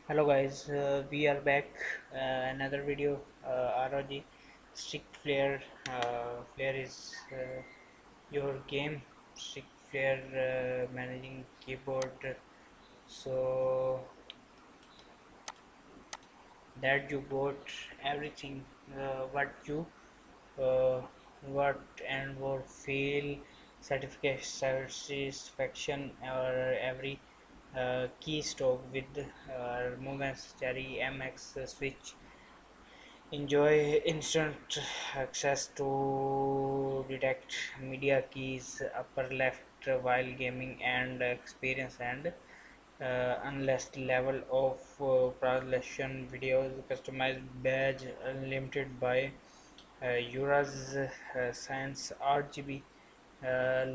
Hello guys, we are back. Another video. ROG Strix Flare. Flare is your game. Strix Flare managing keyboard. So that you got everything. What you uh, what and what feel certification satisfaction or every keystroke with movements cherry mx switch enjoy instant access to detect media keys upper left while gaming and experience and unless level of translation videos customized badge unlimited by Ura's Science RGB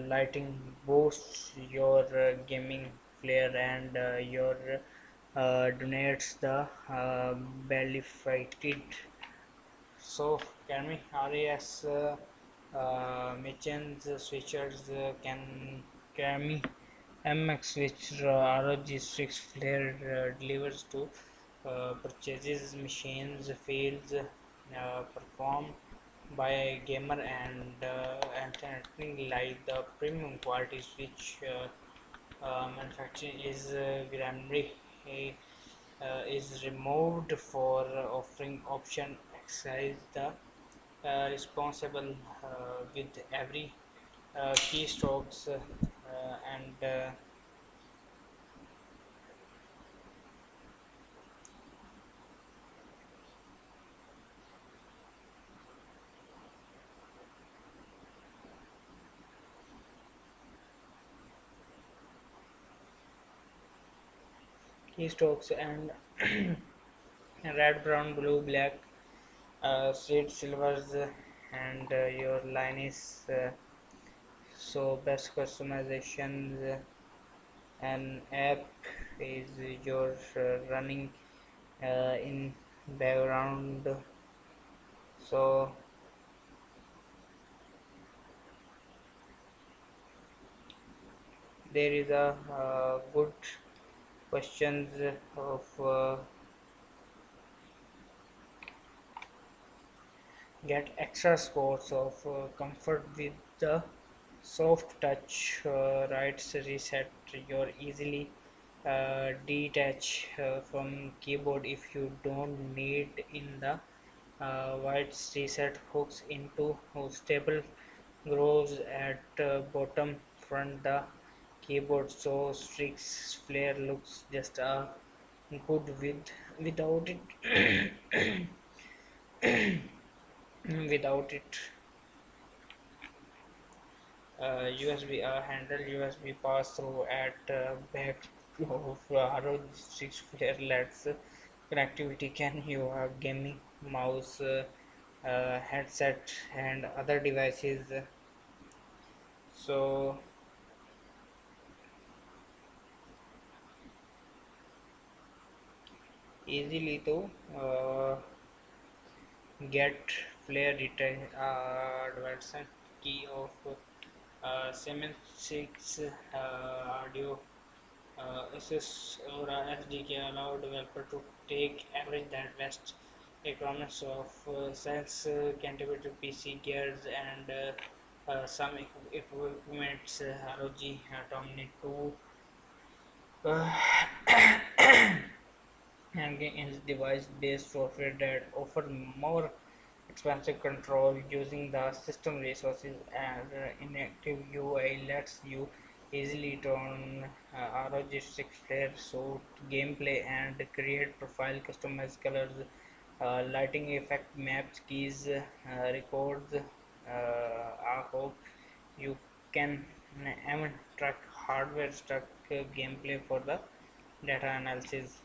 lighting boosts your gaming flair and your donates the bellified. So, can we RAS machines switchers can me MX which ROG Strix Flare delivers to purchases machines fields performed by a gamer and anything like the premium quality switch manufacturing is Gramry is removed for offering option exercise the responsible with every keystrokes and keystrokes and red brown blue black street silvers and your line is so best customizations an app is your running in background so there is a good questions of get extra scores of comfort with the soft touch rights reset your easily detach from keyboard if you don't need in the white reset hooks into stable grooves at bottom front the keyboard so Strix Flare looks just good without it without it USB handle USB pass through at back of ROG Strix Flare lets connectivity can you have gaming mouse headset and other devices so easily to uh, get flare detail advanced key of 7.6 audio ASUS or SDK allow developer to take average that best requirements of science contributed PC gears and some equipments ROG Dominate 2 uh, and is device-based software that offer more expensive control using the system resources and inactive UI lets you easily turn ROG Strix Flare suit gameplay and create profile customized colors lighting effect maps keys records I hope you can even track hardware stuck gameplay for the data analysis